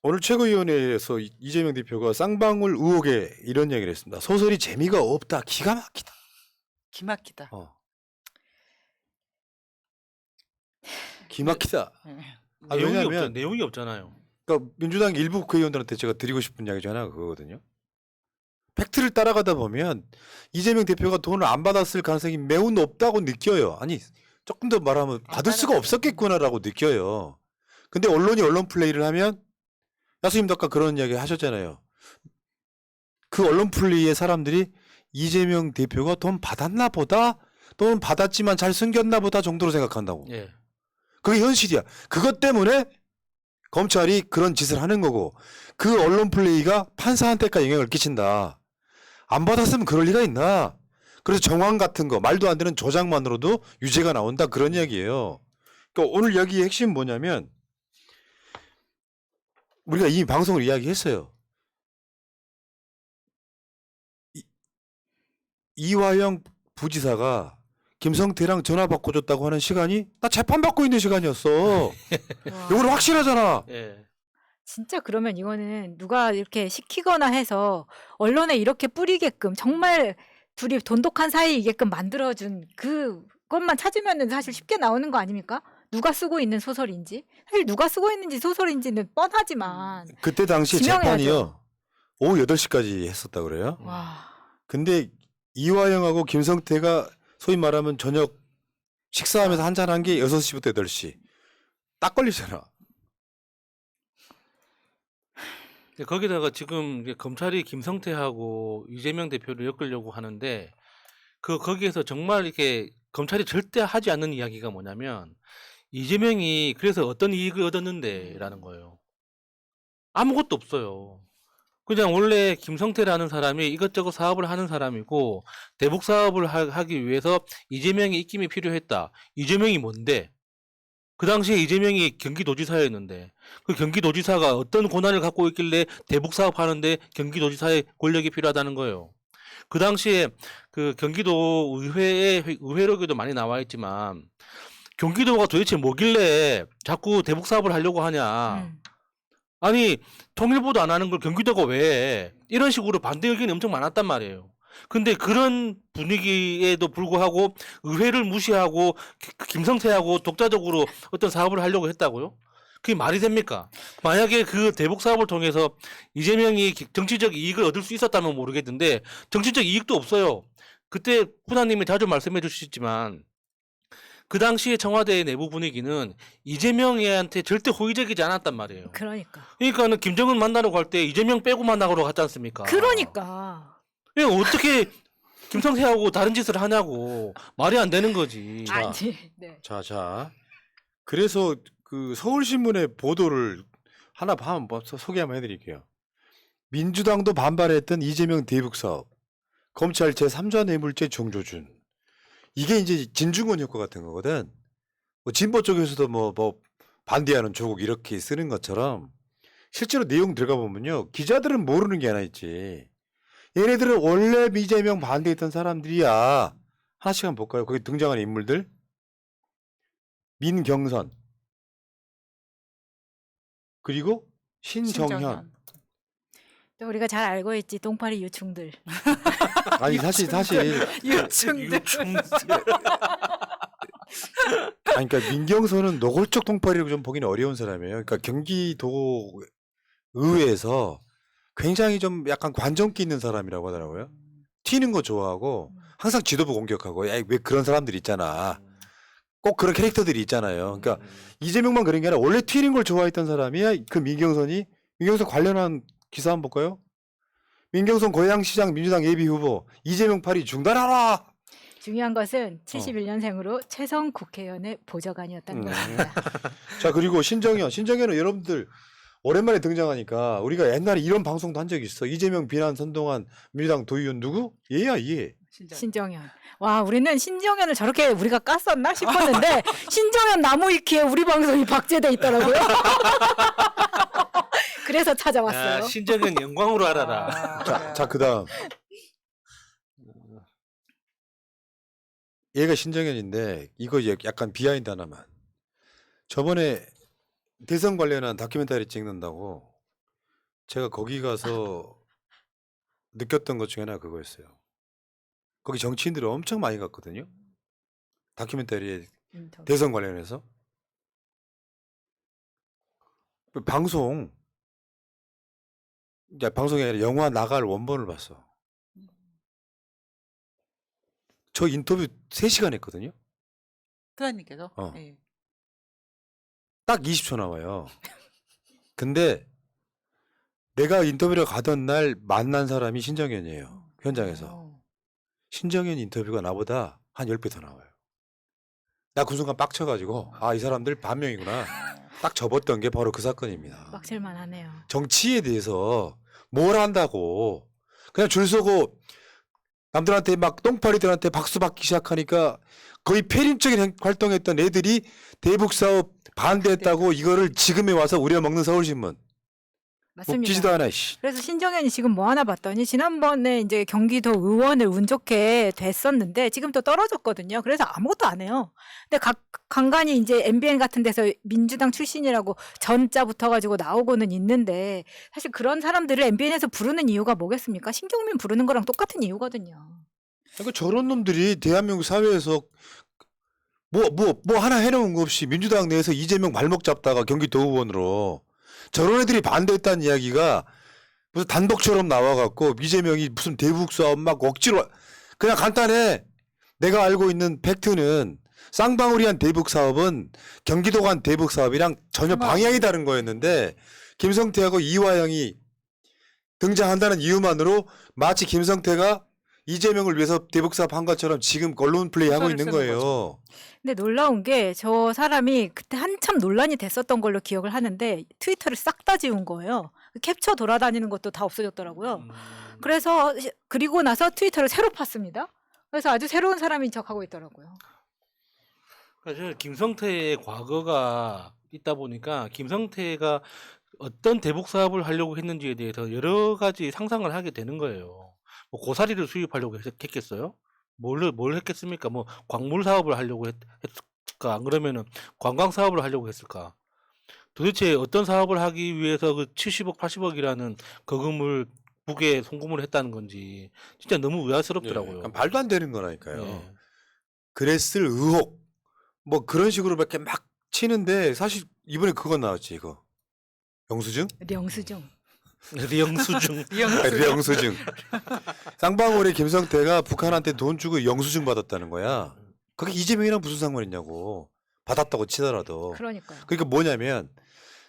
오늘 최고위원회에서 이재명 대표가 쌍방울 의혹에 이런 얘기를 했습니다. 소설이 재미가 없다. 기가 막히다. 기막히다. 기막히다. 아, 내용이 왜냐면 내용이 없잖아요. 그러니까 민주당 일부 국회의원들한테 제가 드리고 싶은 이야기 중 하나가 그거거든요. 팩트를 따라가다 보면 이재명 대표가 돈을 안 받았을 가능성이 매우 높다고 느껴요. 아니 조금 더 말하면 받을 수가 없었겠구나라고 느껴요. 근데 언론이 언론 플레이를 하면 야수님도 아까 그런 이야기 하셨잖아요. 그 언론 플레이의 사람들이 이재명 대표가 돈 받았나 보다, 돈 받았지만 잘 숨겼나 보다 정도로 생각한다고. 예. 그게 현실이야. 그것 때문에 검찰이 그런 짓을 하는 거고, 그 언론 플레이가 판사한테까지 영향을 끼친다. 안 받았으면 그럴 리가 있나? 그래서 정황 같은 거, 말도 안 되는 조작만으로도 유죄가 나온다. 그런 이야기예요. 그러니까 오늘 여기의 핵심은 뭐냐면, 우리가 이미 방송을 이야기했어요. 이화영 부지사가 김성태랑 전화 바꿔줬다고 하는 시간이 나 재판 받고 있는 시간이었어. 이거는 확실하잖아. 예. 진짜 그러면 이거는 누가 이렇게 시키거나 해서 언론에 이렇게 뿌리게끔 정말 둘이 돈독한 사이이게끔 만들어준 그것만 찾으면은 사실 쉽게 나오는 거 아닙니까? 누가 쓰고 있는 소설인지. 사실 누가 쓰고 있는지 소설인지는 뻔하지만. 그때 당시 지명해야죠. 재판이요. 오후 8시까지 했었다 그래요. 와. 근데 이화영하고 김성태가 소위 말하면 저녁 식사하면서 한잔한 게 6시부터 8시. 딱 걸리잖아. 거기다가 지금 이제 검찰이 김성태하고 이재명 대표를 엮으려고 하는데 거기에서 정말 이렇게 검찰이 절대 하지 않는 이야기가 뭐냐면 이재명이 그래서 어떤 이익을 얻었는데라는 거예요. 아무것도 없어요. 그냥 원래 김성태라는 사람이 이것저것 사업을 하는 사람이고 대북 사업을 하기 위해서 이재명의 입김이 필요했다. 이재명이 뭔데? 그 당시에 이재명이 경기도지사였는데 그 경기도지사가 어떤 권한을 갖고 있길래 대북 사업 하는데 경기도지사의 권력이 필요하다는 거예요. 그 당시에 그 경기도 의회록에도 많이 나와 있지만 경기도가 도대체 뭐길래 자꾸 대북 사업을 하려고 하냐. 아니 통일부도 안 하는 걸 경기도가 왜 해? 이런 식으로 반대 의견이 엄청 많았단 말이에요. 근데 그런 분위기에도 불구하고 의회를 무시하고 김성태하고 독자적으로 어떤 사업을 하려고 했다고요? 그게 말이 됩니까? 만약에 그 대북 사업을 통해서 이재명이 정치적 이익을 얻을 수 있었다면 모르겠는데 정치적 이익도 없어요. 그때 후나님이 자주 말씀해 주시지만 그 당시에 청와대의 내부 분위기는 이재명한테 절대 호의적이지 않았단 말이에요. 그러니까는 김정은 만나러 갈 때 이재명 빼고 만나러 갔지 않습니까? 그러니까. 어떻게 김성태하고 다른 짓을 하냐고. 말이 안 되는 거지. 아니. 네. 자. 그래서 그 서울신문의 보도를 하나 한번 소개 한번 해드릴게요. 민주당도 반발했던 이재명 대북 사업. 검찰 제3자 뇌물죄 정조준. 이게 이제 진중권 효과 같은 거거든. 뭐 진보 쪽에서도 뭐 반대하는 조국 이렇게 쓰는 것처럼 실제로 내용 들어가 보면요. 기자들은 모르는 게 하나 있지. 얘네들은 원래 이재명 반대했던 사람들이야. 하나씩 한번 볼까요? 거기 등장하는 인물들. 민경선. 그리고 신정현. 또 우리가 잘 알고 있지 똥파리 유충들. 아니 사실 유충들. 아니 그러니까 민경선은 노골적 통팔이라고 좀 보기는 어려운 사람이에요. 그러니까 경기도 의회에서 굉장히 좀 약간 관정기 있는 사람이라고 하더라고요. 튀는 거 좋아하고 항상 지도부 공격하고 야, 왜 그런 사람들 있잖아. 꼭 그런 캐릭터들이 있잖아요. 그러니까 이재명만 그런 게 아니라 원래 튀는 걸 좋아했던 사람이야. 그 민경선 관련한 기사 한번 볼까요? 민경선 고양시장 민주당 예비후보 이재명 팔이 중단하라. 중요한 것은 71년생으로 최성 국회의원의 보좌관이었다는 겁니다. 자 그리고 신정현은 여러분들 오랜만에 등장하니까 우리가 옛날에 이런 방송도 한 적이 있어. 이재명 비난 선동한 민주당 도의원 누구? 얘야 얘. 신정현. 와 우리는 신정현을 저렇게 우리가 깠었나 싶었는데 신정현 나무위키에 우리 방송이 박제돼 있더라고요. 그래서 찾아왔어요. 야, 신정은 영광으로 알아라. 자 그다음 얘가 신정현인데 이거 약간 비하인드 하나만. 저번에 대선 관련한 다큐멘터리 찍는다고 제가 거기 가서 느꼈던 것 중에 하나 그거였어요. 거기 정치인들이 엄청 많이 갔거든요. 다큐멘터리에 대선 관련해서. 방송이 아니라 영화 나갈 원본을 봤어. 저 인터뷰 3시간 했거든요. 특하님께서 어. 예. 딱 20초 나와요. 근데 내가 인터뷰를 가던 날 만난 사람이 신정현이에요. 현장에서. 신정현 인터뷰가 나보다 한 10배 더 나와요. 나 그 순간 빡쳐가지고 이 사람들 반명이구나. 딱 접었던 게 바로 그 사건입니다. 막칠만 하네요. 정치에 대해서 뭘 한다고 그냥 줄 서고 남들한테 막 똥파리들한테 박수 받기 시작하니까 거의 폐륜적인 활동했던 애들이 대북 사업 반대했다고 이거를 지금에 와서 우려먹는 서울신문. 맞습니다. 웃기지도 않아. 씨. 그래서 신정현이 지금 뭐 하나 봤더니 지난번에 이제 경기도 의원을 운 좋게 됐었는데 지금 또 떨어졌거든요. 그래서 아무것도 안 해요. 근데 간간히 이제 MBN 같은 데서 민주당 출신이라고 전자 붙어가지고 나오고는 있는데 사실 그런 사람들을 MBN에서 부르는 이유가 뭐겠습니까? 신경민 부르는 거랑 똑같은 이유거든요. 그러니까 저런 놈들이 대한민국 사회에서 뭐 하나 해놓은 거 없이 민주당 내에서 이재명 발목 잡다가 경기도 의원으로 저런 애들이 반대했다는 이야기가 무슨 단독처럼 나와갖고 이재명이 무슨 대북 사업 막 억지로 그냥 간단해. 내가 알고 있는 팩트는 쌍방울이 한 대북 사업은 경기도가 한 대북 사업이랑 전혀 방향이 다른 거였는데 김성태하고 이화영이 등장한다는 이유만으로 마치 김성태가 이재명을 위해서 대북 사업 한 것처럼 지금 언론 플레이하고 있는 거예요. 근데 놀라운 게 저 사람이 그때 한참 논란이 됐었던 걸로 기억을 하는데 트위터를 싹 다 지운 거예요. 캡처 돌아다니는 것도 다 없어졌더라고요. 그래서 그리고 나서 트위터를 새로 팠습니다. 그래서 아주 새로운 사람인 척하고 있더라고요. 그러니까 저는 김성태의 과거가 있다 보니까 김성태가 어떤 대북 사업을 하려고 했는지에 대해서 여러 가지 상상을 하게 되는 거예요. 뭐 고사리를 수입하려고 했겠어요? 뭘 했겠습니까? 뭐 광물 사업을 하려고 했을까? 안 그러면은 관광 사업을 하려고 했을까? 도대체 어떤 사업을 하기 위해서 그 70억, 80억이라는 거금을 북에 송금을 했다는 건지 진짜 너무 의아스럽더라고요. 그러니까 말도 안 되는 거라니까요. 예. 그랬을 의혹 뭐 그런 식으로밖에 막 치는데 사실 이번에 그거 나왔지 이거 영수증? 령수증. 영수증. 영수증. 쌍방울의 김성태가 북한한테 돈 주고 영수증 받았다는 거야. 그게 이재명이랑 무슨 상관이냐고. 받았다고 치더라도. 그러니까요. 그러니까 뭐냐면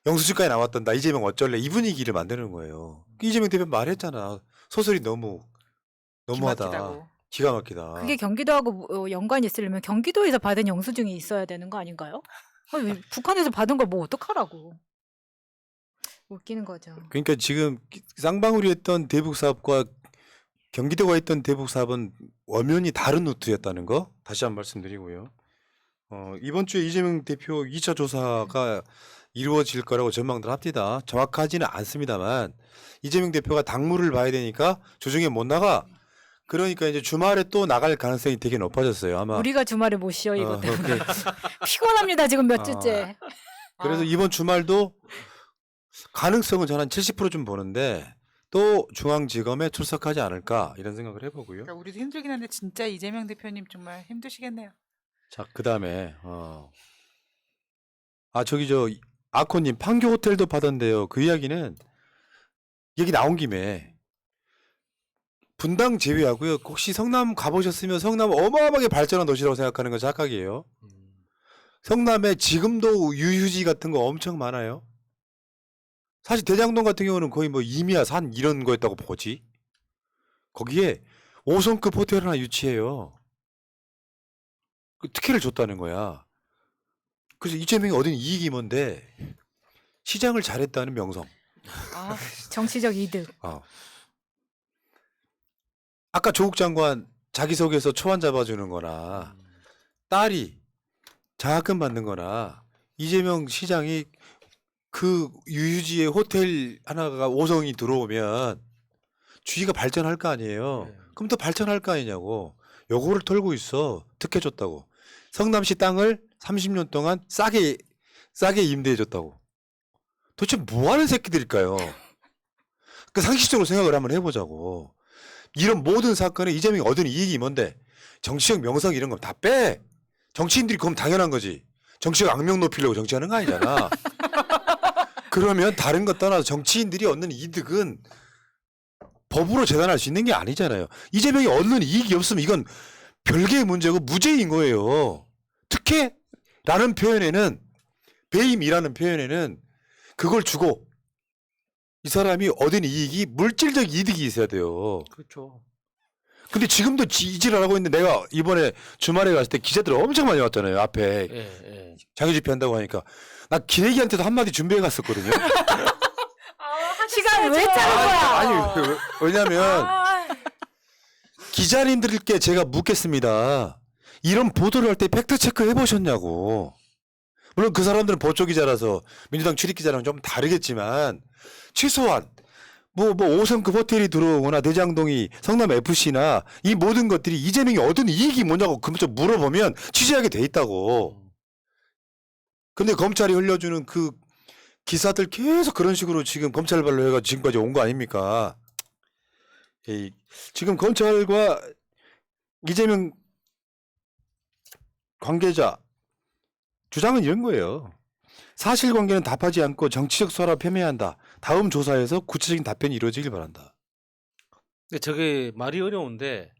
영수증까지 나왔던 나 이재명 어쩔래 이 분위기를 만드는 거예요. 이재명 대표 말했잖아. 소설이 너무하다. 기막히다고. 기가 막히다. 그게 경기도하고 연관이 있으려면 경기도에서 받은 영수증이 있어야 되는 거 아닌가요? 아니, 북한에서 받은 걸 뭐 어떡하라고. 웃기는 거죠. 그러니까 지금 쌍방울이 했던 대북 사업과 경기도가 했던 대북 사업은 엄연히 다른 루트였다는 거 다시 한 번 말씀드리고요. 이번 주에 이재명 대표 2차 조사가 이루어질 거라고 전망들 합니다. 정확하지는 않습니다만 이재명 대표가 당무를 봐야 되니까 주중에 못 나가. 그러니까 이제 주말에 또 나갈 가능성이 되게 높아졌어요. 아마. 우리가 주말에 못 쉬어 이거 때문에. 피곤합니다 지금 몇 주째. 그래서 이번 주말도 가능성은 저는 한 70%좀 보는데 또 중앙지검에 출석하지 않을까 이런 생각을 해보고요. 그러니까 우리도 힘들긴 한데 진짜 이재명 대표님 정말 힘드시겠네요. 자, 그다음에 저기 아코님 판교 호텔도 받았는데요. 그 이야기는 얘기 나온 김에 분당 제외하고요. 혹시 성남 가보셨으면 성남 어마어마하게 발전한 도시라고 생각하는 건 착각이에요. 성남에 지금도 유휴지 같은 거 엄청 많아요. 사실 대장동 같은 경우는 거의 뭐 임야 산 이런 거였다고 보지. 거기에 5성급 호텔 하나 유치해요. 그 특혜를 줬다는 거야. 그래서 이재명이 얻은 이익이 뭔데 시장을 잘했다는 명성. 아, 정치적 이득. 아까 조국 장관 자기소개서 초안 잡아주는 거나 딸이 장학금 받는 거나 이재명 시장이 그 유유지에 호텔 하나가 5성이 들어오면 주위가 발전할 거 아니에요. 네. 그럼 또 발전할 거 아니냐고. 요거를 털고 있어. 특혜 줬다고. 성남시 땅을 30년 동안 싸게 임대해 줬다고. 도대체 뭐 하는 새끼들일까요? 그 상식적으로 생각을 한번 해보자고. 이런 모든 사건에 이재명이 얻은 이익이 뭔데? 정치적 명성 이런 거 다 빼. 정치인들이 그럼 당연한 거지. 정치적 악명 높이려고 정치하는 거 아니잖아. 그러면 다른 것 떠나서 정치인들이 얻는 이득은 법으로 재단할 수 있는 게 아니잖아요. 이재명이 얻는 이익이 없으면 이건 별개의 문제고 무죄인 거예요. 특혜라는 표현에는, 배임이라는 표현에는 그걸 주고 이 사람이 얻은 이익이 물질적 이득이 있어야 돼요. 그렇죠. 근데 지금도 이질을 하고 있는데, 내가 이번에 주말에 갔을 때 기자들 엄청 많이 왔잖아요. 앞에 예, 예. 장애 집회한다고 하니까 나 기레기한테도 한마디 준비해 갔었거든요. 시간 왜 짜는 거야? 아니 왜냐면 기자님들께 제가 묻겠습니다. 이런 보도를 할 때 팩트 체크 해보셨냐고. 물론 그 사람들은 보조 기자라서 민주당 출입 기자랑 좀 다르겠지만 최소한 뭐 5성급 호텔이 들어오거나 대장동이 성남 FC나 이 모든 것들이 이재명이 얻은 이익이 뭐냐고 그 좀 물어보면 취재하게 돼 있다고. 근데 검찰이 흘려주는 그 기사들 계속 그런 식으로 지금 검찰발로 해가지고 지금까지 온 거 아닙니까? 지금 검찰과 이재명 관계자 주장은 이런 거예요. 사실관계는 답하지 않고 정치적 수사로 폄훼한다. 다음 조사에서 구체적인 답변이 이루어지길 바란다. 근데 저게 말이 어려운데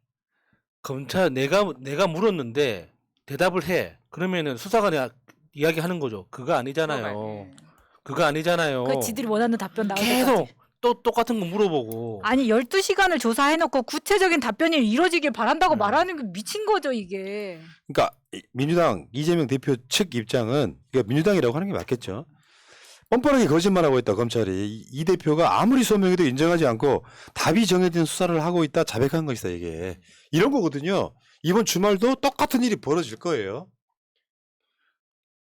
검찰 내가 물었는데 대답을 해. 그러면은 수사관이 이야기하는 거죠. 그거 아니잖아요. 그거 아니잖아요. 그 지들이 원하는 답변 나올 계속 때까지. 또 똑같은 거 물어보고. 아니 12시간을 조사해놓고 구체적인 답변이 이루어지길 바란다고 말하는 게 미친 거죠 이게. 그러니까 민주당 이재명 대표 측 입장은, 그러니까 민주당이라고 하는 게 맞겠죠. 뻔뻔하게 거짓말하고 있다 검찰이. 이 대표가 아무리 소명해도 인정하지 않고 답이 정해진 수사를 하고 있다 자백한 것이다 이게. 이런 거거든요. 이번 주말도 똑같은 일이 벌어질 거예요.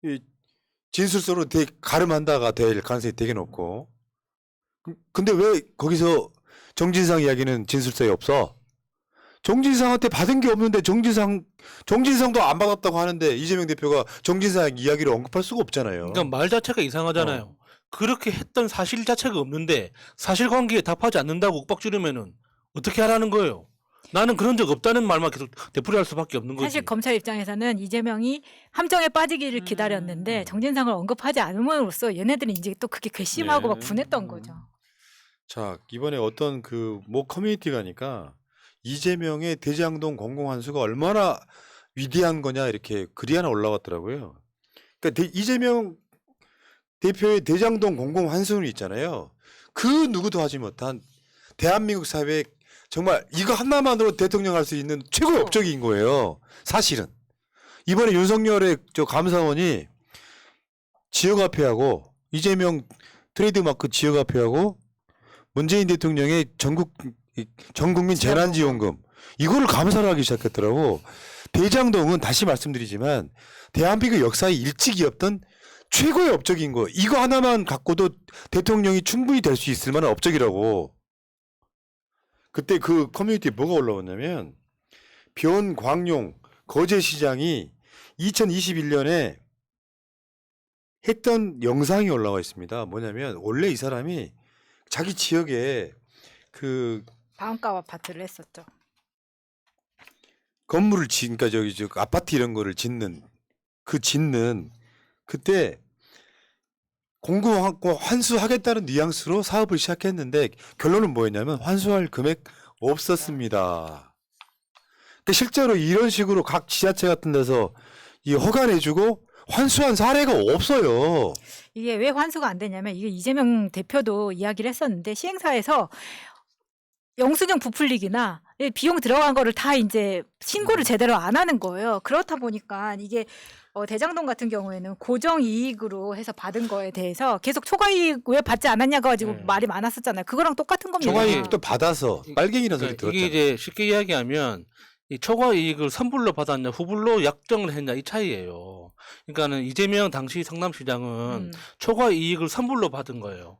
이 진술서로 가름한다가 될 가능성이 되게 높고. 근데 왜 거기서 정진상 이야기는 진술서에 없어? 정진상한테 받은 게 없는데 정진상도 안 받았다고 하는데 이재명 대표가 정진상 이야기를 언급할 수가 없잖아요. 그러니까 말 자체가 이상하잖아요. 그렇게 했던 사실 자체가 없는데 사실관계에 답하지 않는다고 윽박지르면은 어떻게 하라는 거예요? 나는 그런 적 없다는 말만 계속 되풀이할 수밖에 없는 거지. 사실 검찰 입장에서는 이재명이 함정에 빠지기를 기다렸는데 정진상을 언급하지 않음으로써 얘네들은 이제 또 그게 괘씸하고 막 분했던 거죠. 자, 이번에 어떤 그 모 커뮤니티가니까 이재명의 대장동 공공환수가 얼마나 위대한 거냐 이렇게 글이 하나 올라왔더라고요. 그러니까 이재명 대표의 대장동 공공환수는 있잖아요. 그 누구도 하지 못한 대한민국 사회에 정말 이거 하나만으로 대통령 할 수 있는 최고의 업적인 거예요. 사실은. 이번에 윤석열의 저 감사원이 지역화폐하고 이재명 트레이드마크 지역화폐하고 문재인 대통령의 전국민 재난지원금 이거를 감사를 하기 시작했더라고. 대장동은 다시 말씀드리지만 대한민국 역사에 일찍이 없던 최고의 업적인 거. 이거 하나만 갖고도 대통령이 충분히 될 수 있을 만한 업적이라고. 그때 그 커뮤니티에 뭐가 올라왔냐면 변광용 거제시장이 2021년에 했던 영상이 올라와 있습니다. 뭐냐면 원래 이 사람이 자기 지역에 그 방과 아파트를 했었죠. 건물을 그러니까 저기 아파트 이런 거를 짓는 그때 공고 환수하겠다는 뉘앙스로 사업을 시작했는데 결론은 뭐였냐면 환수할 금액 없었습니다. 그러니까 실제로 이런 식으로 각 지자체 같은 데서 이 허가내주고 환수한 사례가 없어요. 이게 왜 환수가 안 되냐면 이게 이재명 대표도 이야기를 했었는데 시행사에서 영수증 부풀리기나 비용 들어간 거를 다 이제 신고를 제대로 안 하는 거예요. 그렇다 보니까 이게 대장동 같은 경우에는 고정 이익으로 해서 받은 거에 대해서 계속 초과 이익 왜 받지 않았냐고 가지고 말이 많았었잖아요. 그거랑 똑같은 겁니다. 초과 이익도 받아서 빨갱이라는 소리 그러니까 들었잖아요. 이게 이제 쉽게 이야기하면 이 초과 이익을 선불로 받았냐 후불로 약정을 했냐 이 차이예요. 그러니까는 이재명 당시 성남시장은 초과 이익을 선불로 받은 거예요.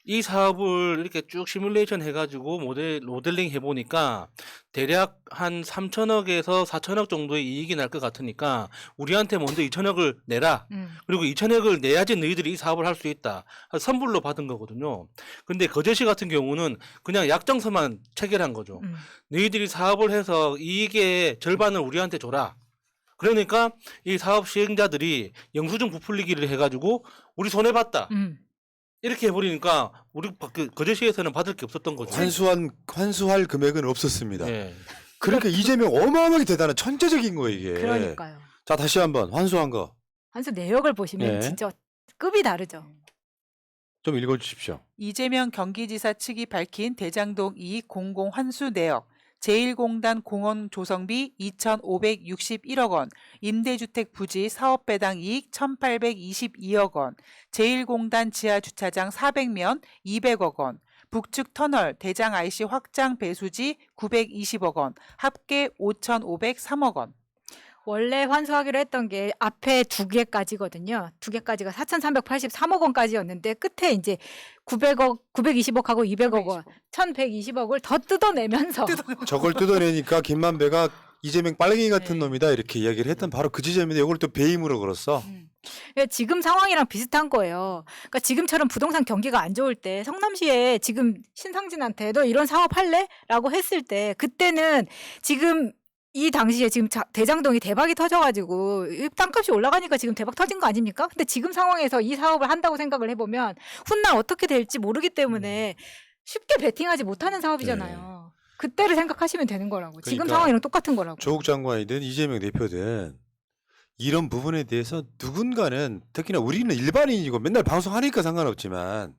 이 사업을 이렇게 쭉 시뮬레이션 해가지고 모델링 해보니까 대략 한 3천억에서 4천억 정도의 이익이 날 것 같으니까 우리한테 먼저 2천억을 내라. 그리고 2천억을 내야지 너희들이 이 사업을 할 수 있다. 선불로 받은 거거든요. 근데 거제시 같은 경우는 그냥 약정서만 체결한 거죠. 음. 너희들이 사업을 해서 이익의 절반을 우리한테 줘라. 그러니까 이 사업 시행자들이 영수증 부풀리기를 해가지고 우리 손해 봤다. 이렇게 해버리니까 우리 거제시에서는 받을 게 없었던 거죠. 환수할 금액은 없었습니다. 예. 그러니까 이재명 어마어마하게 대단한 천재적인 거예요 이게. 그러니까요. 자 다시 한번 환수한 거 좀 한수 내역을 보시면 네. 진짜 급이 다르죠. 읽어주십시오. 이재명 경기지사 측이 밝힌 대장동 이익 공공 환수 내역, 제1공단 공원 조성비 2,561억 원, 임대주택 부지 사업 배당 이익 1,822억 원, 제1공단 지하 주차장 400면 200억 원, 북측 터널 대장 IC 확장 배수지 920억 원, 합계 5,503억 원. 원래 환수하기로 했던 게 앞에 2개까지거든요. 2개까지가 4,383억 원까지였는데 끝에 이제 900억, 920억하고 200억 원, 1,120억을 더 뜯어내면서 저걸 뜯어내니까 김만배가 이재명 빨갱이 같은 네. 놈이다 이렇게 이야기를 했던 바로 그 지점인데 이걸 또 배임으로 걸었어. 그러니까 지금 상황이랑 비슷한 거예요. 그러니까 지금처럼 부동산 경기가 안 좋을 때 성남시에 지금 신상진한테 너 이런 사업 할래? 라고 했을 때 그때는 지금 이 당시에 지금 대장동이 대박이 터져가지고 이 땅값이 올라가니까 지금 대박 터진 거 아닙니까? 근데 지금 상황에서 이 사업을 한다고 생각을 해보면 훗날 어떻게 될지 모르기 때문에 쉽게 베팅하지 못하는 사업이잖아요. 그때를 생각하시면 되는 거라고. 지금 그러니까 상황이랑 똑같은 거라고. 조국 장관이든 이재명 대표든 이런 부분에 대해서 누군가는 특히나 우리는 일반인이고 맨날 방송하니까 상관없지만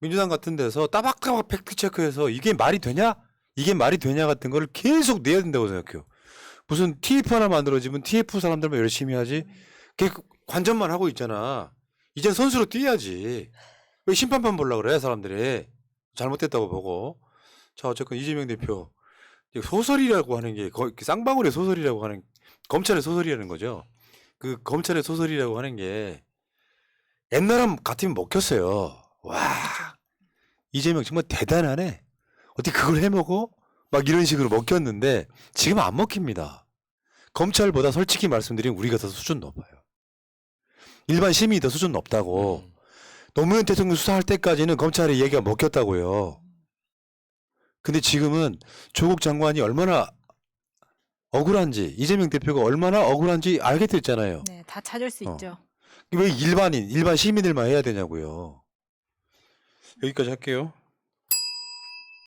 민주당 같은 데서 따박따박 팩트체크해서 이게 말이 되냐? 이게 말이 되냐 같은 거를 계속 내야 된다고 생각해요. 무슨 TF 하나 만들어지면 TF 사람들만 열심히 하지. 걔 관전만 하고 있잖아. 이젠 선수로 뛰어야지. 왜 심판만 보려고 그래 사람들이. 잘못됐다고 보고. 자 어쨌건 이재명 대표 소설이라고 하는 게 쌍방울의 소설이라고 하는 검찰의 소설이라는 거죠. 그 검찰의 소설이라고 하는 게 옛날 같으면 먹혔어요. 와 이재명 정말 대단하네. 어떻게 그걸 해먹어? 막 이런 식으로 먹혔는데 지금 안 먹힙니다. 검찰보다 솔직히 말씀드리면 우리가 더 수준 높아요. 일반 시민이 더 수준 높다고. 노무현 대통령 수사할 때까지는 검찰의 얘기가 먹혔다고요. 근데 지금은 조국 장관이 얼마나 억울한지 이재명 대표가 얼마나 억울한지 알게 됐잖아요. 네, 다 찾을 수 있죠. 왜 일반 시민들만 해야 되냐고요. 여기까지 할게요.